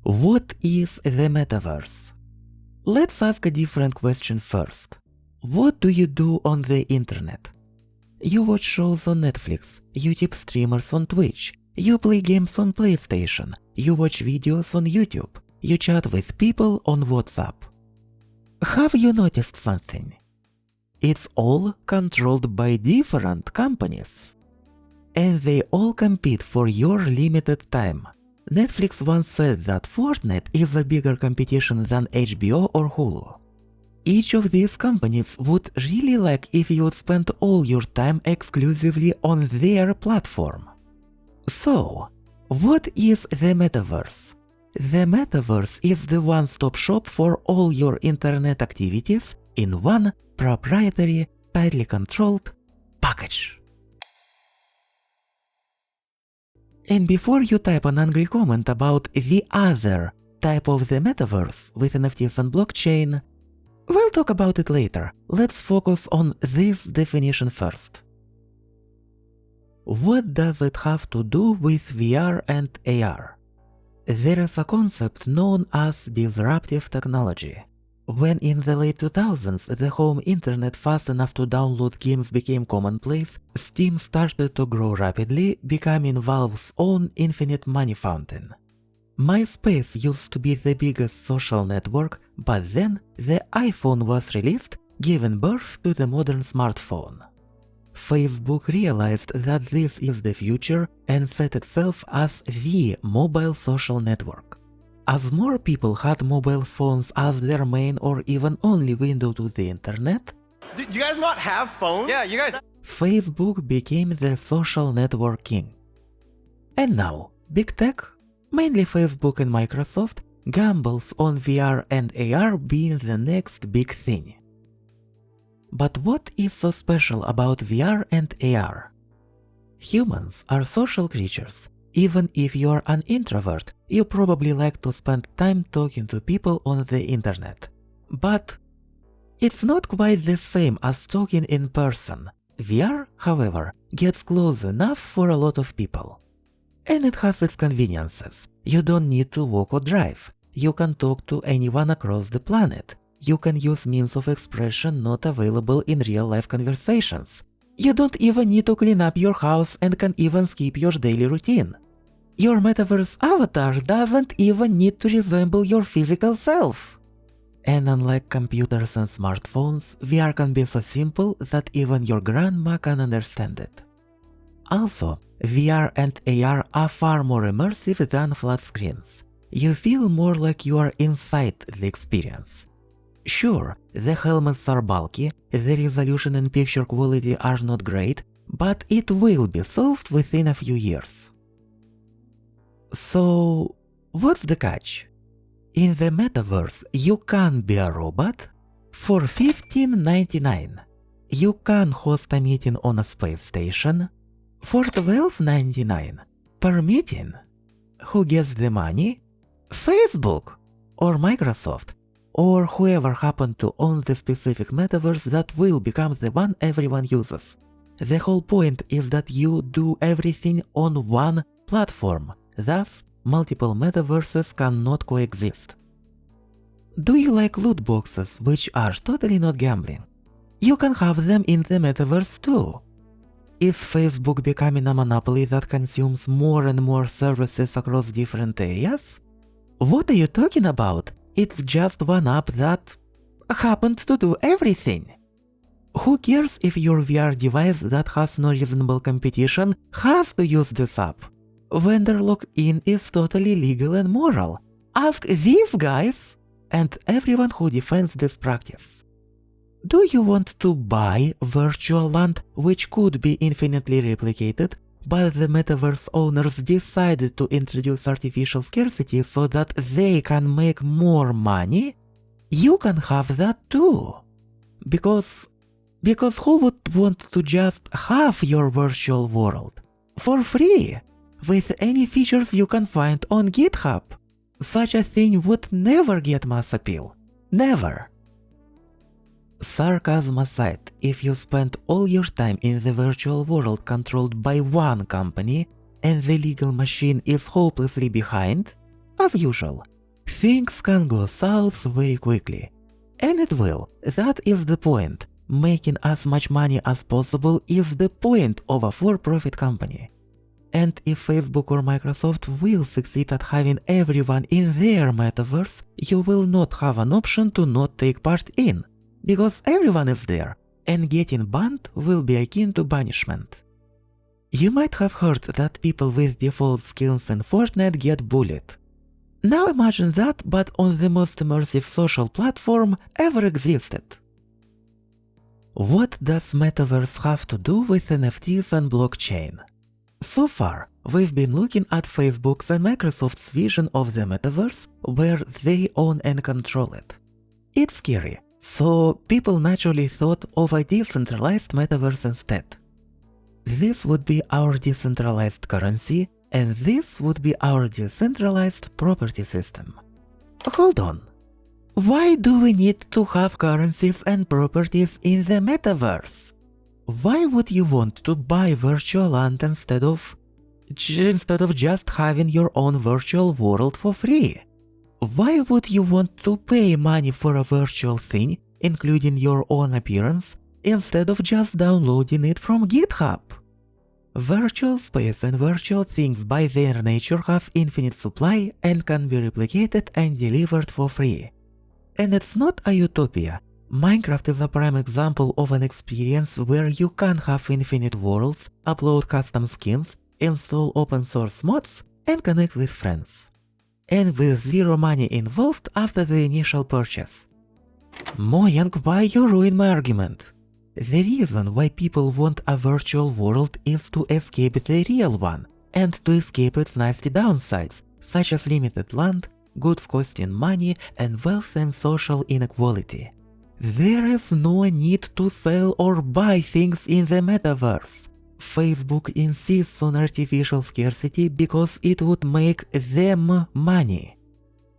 What is the metaverse? Let's ask a different question first. What do you do on the internet? You watch shows on Netflix, you tip streamers on Twitch, you play games on PlayStation, you watch videos on YouTube, you chat with people on WhatsApp. Have you noticed something? It's all controlled by different companies. And they all compete for your limited time. Netflix once said that Fortnite is a bigger competition than HBO or Hulu. Each of these companies would really like if you would spend all your time exclusively on their platform. So, what is the metaverse? The metaverse is the one-stop shop for all your internet activities in one proprietary, tightly controlled package. And before you type an angry comment about the other type of the metaverse with NFTs and blockchain, we'll talk about it later. Let's focus on this definition first. What does it have to do with VR and AR? There is a concept known as disruptive technology. When in the late 2000s the home internet fast enough to download games became commonplace, Steam started to grow rapidly, becoming Valve's own infinite money fountain. MySpace used to be the biggest social network, but then the iPhone was released, giving birth to the modern smartphone. Facebook realized that this is the future and set itself as the mobile social network. As more people had mobile phones as their main or even only window to the internet, Do you guys not have phones? Yeah, you guys. Facebook became the social network king. And now, big tech, mainly Facebook and Microsoft, gambles on VR and AR being the next big thing. But what is so special about VR and AR? Humans are social creatures. Even if you're an introvert, you probably like to spend time talking to people on the internet. But it's not quite the same as talking in person. VR, however, gets close enough for a lot of people. And it has its conveniences. You don't need to walk or drive. You can talk to anyone across the planet. You can use means of expression not available in real-life conversations. You don't even need to clean up your house and can even skip your daily routine. Your metaverse avatar doesn't even need to resemble your physical self. And unlike computers and smartphones, VR can be so simple that even your grandma can understand it. Also, VR and AR are far more immersive than flat screens. You feel more like you are inside the experience. Sure, the helmets are bulky, the resolution and picture quality are not great, but it will be solved within a few years. So, what's the catch? In the metaverse, you can be a robot for $15.99. You can host a meeting on a space station for $12.99 per meeting. Who gets the money? Facebook or Microsoft or whoever happened to own the specific metaverse that will become the one everyone uses. The whole point is that you do everything on one platform. Thus, multiple metaverses cannot coexist. Do you like loot boxes, which are totally not gambling? You can have them in the metaverse too. Is Facebook becoming a monopoly that consumes more and more services across different areas? What are you talking about? It's just one app that happened to do everything. Who cares if your VR device that has no reasonable competition has to use this app? Vendor lock-in is totally legal and moral. Ask these guys and everyone who defends this practice. Do you want to buy virtual land which could be infinitely replicated, but the metaverse owners decided to introduce artificial scarcity so that they can make more money? You can have that too. Because who would want to just have your virtual world for free? With any features you can find on GitHub. Such a thing would never get mass appeal. Never. Sarcasm aside, if you spend all your time in the virtual world controlled by one company and the legal machine is hopelessly behind, as usual, things can go south very quickly. And it will. That is the point. Making as much money as possible is the point of a for-profit company. And if Facebook or Microsoft will succeed at having everyone in their metaverse, you will not have an option to not take part in, because everyone is there, and getting banned will be akin to banishment. You might have heard that people with default skills in Fortnite get bullied. Now imagine that, but on the most immersive social platform ever existed. What does Metaverse have to do with NFTs and blockchain? So far, we've been looking at Facebook's and Microsoft's vision of the Metaverse, where they own and control it. It's scary, so people naturally thought of a decentralized Metaverse instead. This would be our decentralized currency, and this would be our decentralized property system. Hold on. Why do we need to have currencies and properties in the Metaverse? Why would you want to buy virtual land instead of just having your own virtual world for free? Why would you want to pay money for a virtual thing, including your own appearance, instead of just downloading it from GitHub? Virtual space and virtual things by their nature have infinite supply and can be replicated and delivered for free. And it's not a utopia. Minecraft is a prime example of an experience where you can have infinite worlds, upload custom skins, install open source mods, and connect with friends. And with zero money involved after the initial purchase. Mojang, why you ruin my argument? The reason why people want a virtual world is to escape the real one, and to escape its nasty downsides, such as limited land, goods costing money, and wealth and social inequality. There is no need to sell or buy things in the Metaverse. Facebook insists on artificial scarcity because it would make them money.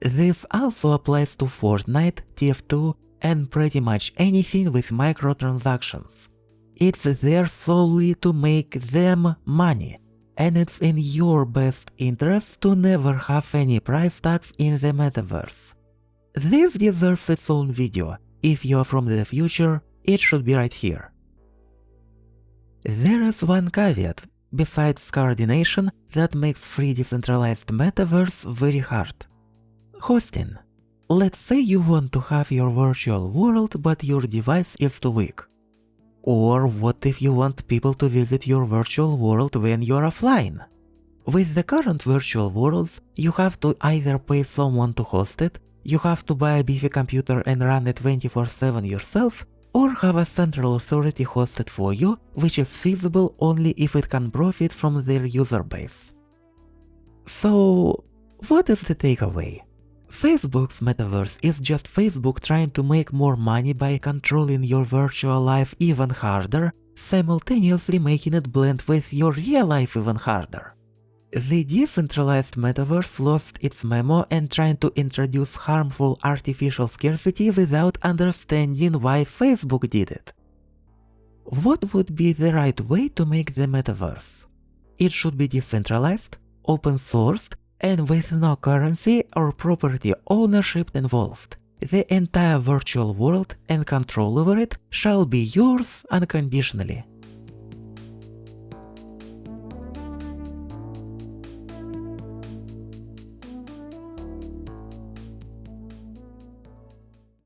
This also applies to Fortnite, TF2, and pretty much anything with microtransactions. It's there solely to make them money, and it's in your best interest to never have any price tags in the Metaverse. This deserves its own video. If you are from the future, it should be right here. There is one caveat, besides coordination, that makes free decentralized Metaverse very hard. Hosting. Let's say you want to have your virtual world, but your device is too weak. Or what if you want people to visit your virtual world when you're offline? With the current virtual worlds, you have to either pay someone to host it, you have to buy a beefy computer and run it 24/7 yourself, or have a central authority host it for you, which is feasible only if it can profit from their user base. So, what is the takeaway? Facebook's Metaverse is just Facebook trying to make more money by controlling your virtual life even harder, simultaneously making it blend with your real life even harder. The decentralized Metaverse lost its memo and trying to introduce harmful artificial scarcity without understanding why Facebook did it. What would be the right way to make the Metaverse? It should be decentralized, open-sourced, and with no currency or property ownership involved. The entire virtual world and control over it shall be yours unconditionally.